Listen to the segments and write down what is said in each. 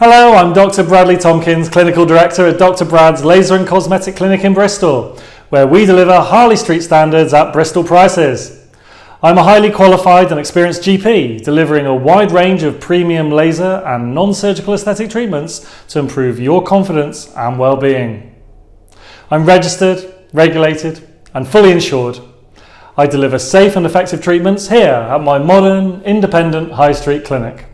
Hello, I'm Dr. Bradley Tompkins, Clinical Director at Dr. Brad's Laser and Cosmetic Clinic in Bristol, where we deliver Harley Street standards at Bristol prices. I'm a highly qualified and experienced GP, delivering a wide range of premium laser and non-surgical aesthetic treatments to improve your confidence and well-being. I'm registered, regulated, and fully insured. I deliver safe and effective treatments here at my modern, independent high street clinic.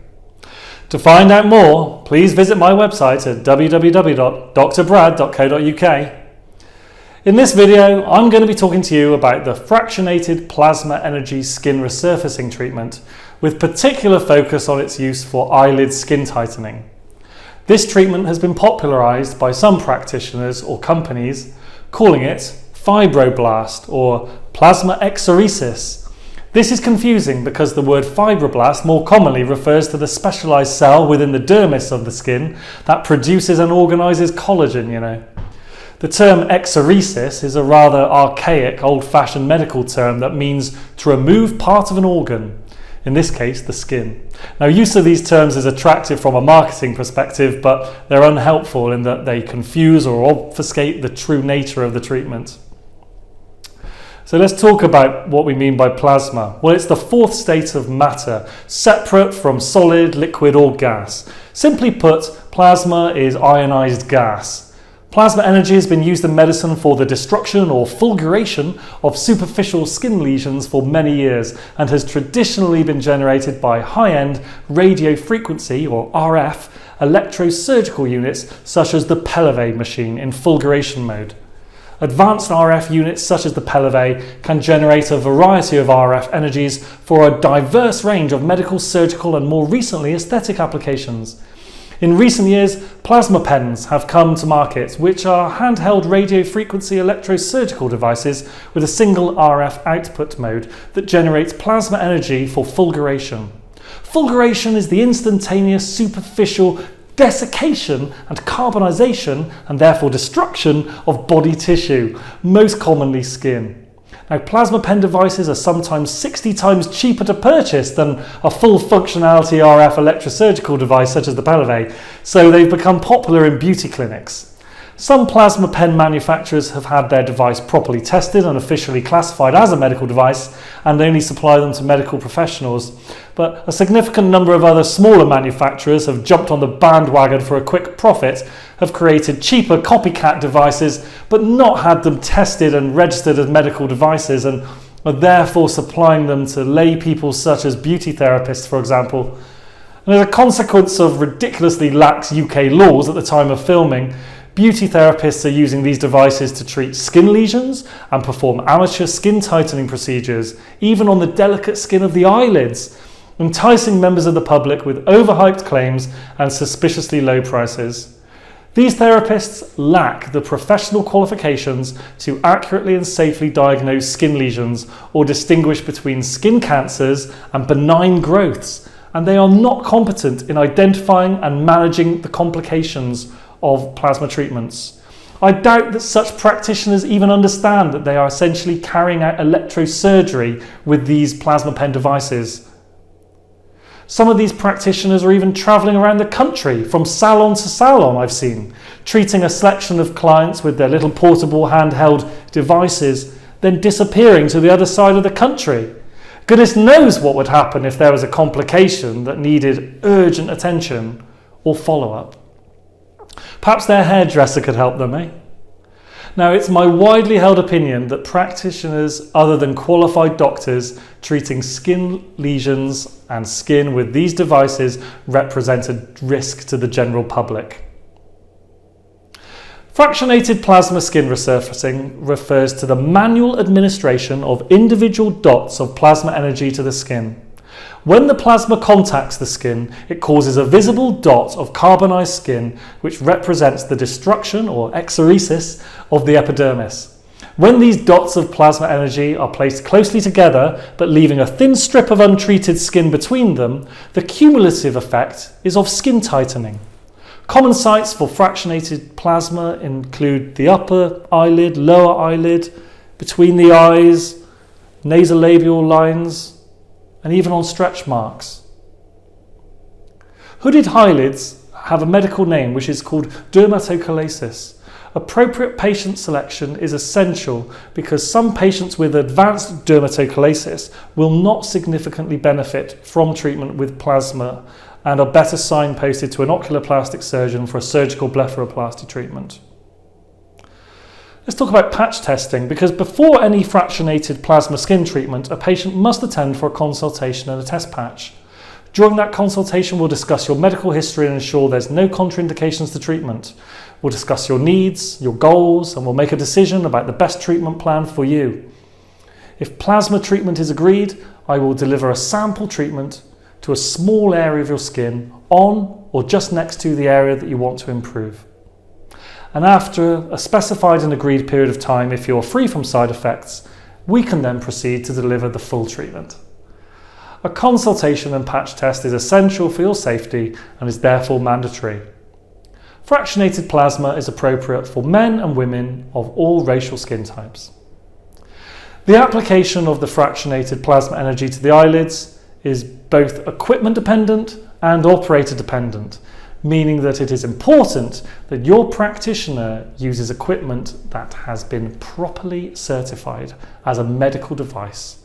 To find out more, please visit my website at www.drbrad.co.uk. In this video, I'm going to be talking to you about the Fractionated Plasma Energy Skin Resurfacing treatment, with particular focus on its use for eyelid skin tightening. This treatment has been popularised by some practitioners or companies, calling it Fibroblast or plasma exoresis. This is confusing because the word fibroblast more commonly refers to the specialised cell within the dermis of the skin that produces and organises collagen, The term exoresis is a rather archaic, old-fashioned medical term that means to remove part of an organ, in this case the skin. Now, use of these terms is attractive from a marketing perspective, but they're unhelpful in that they confuse or obfuscate the true nature of the treatment. So let's talk about what we mean by plasma. Well, it's the fourth state of matter, separate from solid, liquid or gas. Simply put, plasma is ionized gas. Plasma energy has been used in medicine for the destruction or fulguration of superficial skin lesions for many years and has traditionally been generated by high-end radio frequency or RF electrosurgical units such as the Pelleve machine in fulguration mode. Advanced RF units such as the Pelleve can generate a variety of RF energies for a diverse range of medical, surgical and more recently aesthetic applications. In recent years, plasma pens have come to market, which are handheld radio frequency electrosurgical devices with a single RF output mode that generates plasma energy for fulguration. Fulguration is the instantaneous superficial desiccation and carbonization and therefore destruction of body tissue, most commonly skin. Now, plasma pen devices are sometimes 60 times cheaper to purchase than a full functionality RF electrosurgical device such as the Pelleve, so they've become popular in beauty clinics. Some plasma pen manufacturers have had their device properly tested and officially classified as a medical device and only supply them to medical professionals. But a significant number of other smaller manufacturers have jumped on the bandwagon for a quick profit, have created cheaper copycat devices but not had them tested and registered as medical devices and are therefore supplying them to lay people such as beauty therapists, for example. And as a consequence of ridiculously lax UK laws at the time of filming, beauty therapists are using these devices to treat skin lesions and perform amateur skin tightening procedures, even on the delicate skin of the eyelids, enticing members of the public with overhyped claims and suspiciously low prices. These therapists lack the professional qualifications to accurately and safely diagnose skin lesions or distinguish between skin cancers and benign growths, and they are not competent in identifying and managing the complications of plasma treatments. I doubt that such practitioners even understand that they are essentially carrying out electrosurgery with these plasma pen devices. Some of these practitioners are even travelling around the country from salon to salon, I've seen, treating a selection of clients with their little portable handheld devices, then disappearing to the other side of the country. Goodness knows what would happen if there was a complication that needed urgent attention or follow-up. Perhaps their hairdresser could help them, eh? Now, it's my widely held opinion that practitioners other than qualified doctors treating skin lesions and skin with these devices represent a risk to the general public. Fractionated plasma skin resurfacing refers to the manual administration of individual dots of plasma energy to the skin. When the plasma contacts the skin, it causes a visible dot of carbonized skin which represents the destruction or exoresis of the epidermis. When these dots of plasma energy are placed closely together but leaving a thin strip of untreated skin between them, the cumulative effect is of skin tightening. Common sites for fractionated plasma include the upper eyelid, lower eyelid, between the eyes, nasolabial lines, and even on stretch marks. Hooded eyelids have a medical name which is called dermatochalasis. Appropriate patient selection is essential because some patients with advanced dermatochalasis will not significantly benefit from treatment with plasma and are better signposted to an oculoplastic surgeon for a surgical blepharoplasty treatment. Let's talk about patch testing, because before any fractionated plasma skin treatment, a patient must attend for a consultation and a test patch. During that consultation, we'll discuss your medical history and ensure there's no contraindications to treatment. We'll discuss your needs, your goals, and we'll make a decision about the best treatment plan for you. If plasma treatment is agreed, I will deliver a sample treatment to a small area of your skin on or just next to the area that you want to improve. And after a specified and agreed period of time, if you're free from side effects, we can then proceed to deliver the full treatment. A consultation and patch test is essential for your safety and is therefore mandatory. Fractionated plasma is appropriate for men and women of all racial skin types. The application of the fractionated plasma energy to the eyelids is both equipment dependent and operator dependent, meaning that it is important that your practitioner uses equipment that has been properly certified as a medical device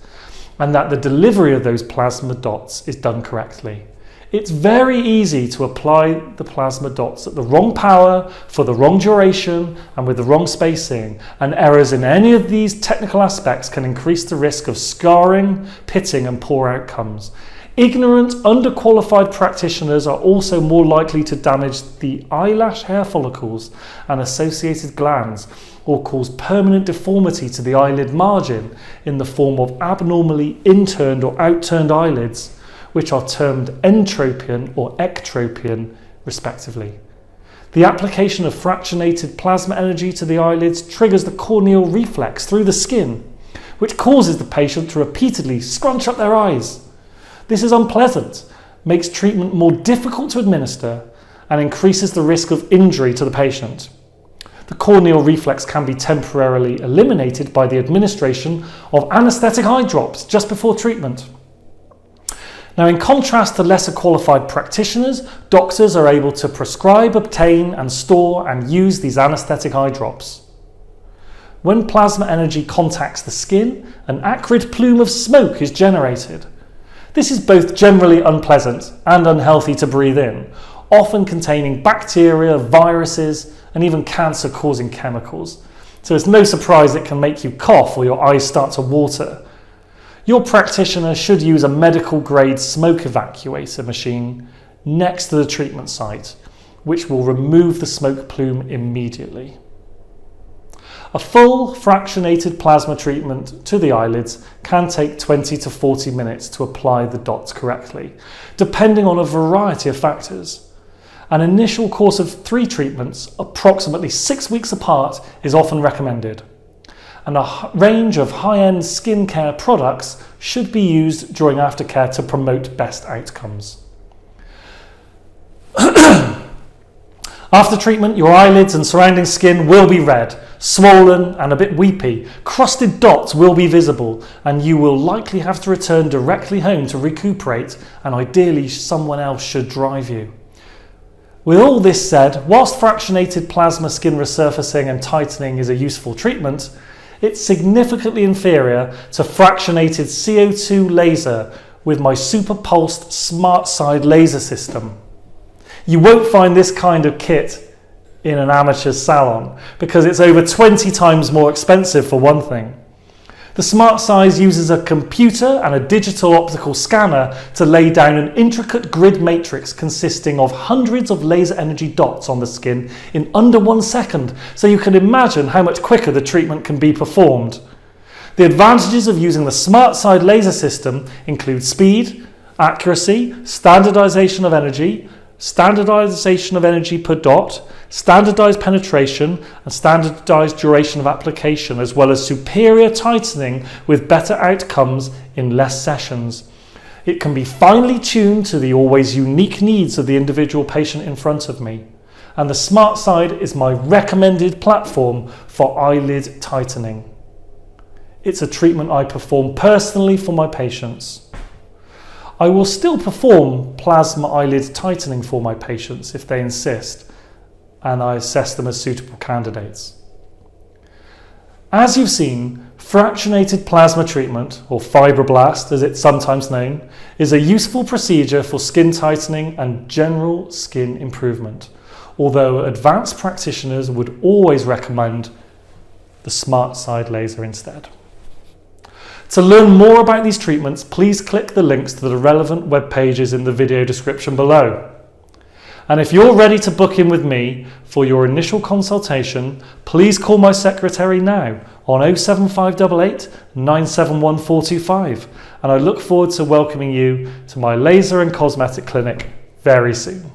and that the delivery of those plasma dots is done correctly. It's very easy to apply the plasma dots at the wrong power, for the wrong duration, and with the wrong spacing, and errors in any of these technical aspects can increase the risk of scarring, pitting, and poor outcomes. Ignorant, underqualified practitioners are also more likely to damage the eyelash hair follicles and associated glands, or cause permanent deformity to the eyelid margin in the form of abnormally inturned or outturned eyelids, which are termed entropion or ectropion, respectively. The application of fractionated plasma energy to the eyelids triggers the corneal reflex through the skin, which causes the patient to repeatedly scrunch up their eyes. This is unpleasant, makes treatment more difficult to administer, and increases the risk of injury to the patient. The corneal reflex can be temporarily eliminated by the administration of anaesthetic eye drops just before treatment. Now, in contrast to lesser qualified practitioners, doctors are able to prescribe, obtain, and store and use these anaesthetic eye drops. When plasma energy contacts the skin, an acrid plume of smoke is generated. This is both generally unpleasant and unhealthy to breathe in, often containing bacteria, viruses, and even cancer-causing chemicals. So it's no surprise it can make you cough or your eyes start to water. Your practitioner should use a medical-grade smoke evacuator machine next to the treatment site, which will remove the smoke plume immediately. A full fractionated plasma treatment to the eyelids can take 20 to 40 minutes to apply the dots correctly, depending on a variety of factors. An initial course of 3 treatments, approximately 6 weeks apart, is often recommended, and a range of high-end skincare products should be used during aftercare to promote best outcomes. After treatment, your eyelids and surrounding skin will be red, swollen and a bit weepy. Crusted dots will be visible, and you will likely have to return directly home to recuperate, and ideally someone else should drive you. With all this said, whilst fractionated plasma skin resurfacing and tightening is a useful treatment, it's significantly inferior to fractionated CO2 laser with my super pulsed SmartXide laser system. You won't find this kind of kit in an amateur salon because it's over 20 times more expensive, for one thing. The SmartXide uses a computer and a digital optical scanner to lay down an intricate grid matrix consisting of hundreds of laser energy dots on the skin in under 1 second, so you can imagine how much quicker the treatment can be performed. The advantages of using the SmartXide laser system include speed, accuracy, standardization of energy per dot, standardized penetration and standardized duration of application, as well as superior tightening with better outcomes in less sessions. It can be finely tuned to the always unique needs of the individual patient in front of me, and the SmartXide is my recommended platform for eyelid tightening. It's a treatment I perform personally for my patients. I will still perform plasma eyelid tightening for my patients if they insist, and I assess them as suitable candidates. As you've seen, fractionated plasma treatment, or Fibroblast as it's sometimes known, is a useful procedure for skin tightening and general skin improvement, although advanced practitioners would always recommend the SmartXide laser instead. To learn more about these treatments, please click the links to the relevant web pages in the video description below. And if you're ready to book in with me for your initial consultation, please call my secretary now on 07588 971 425, and I look forward to welcoming you to my laser and cosmetic clinic very soon.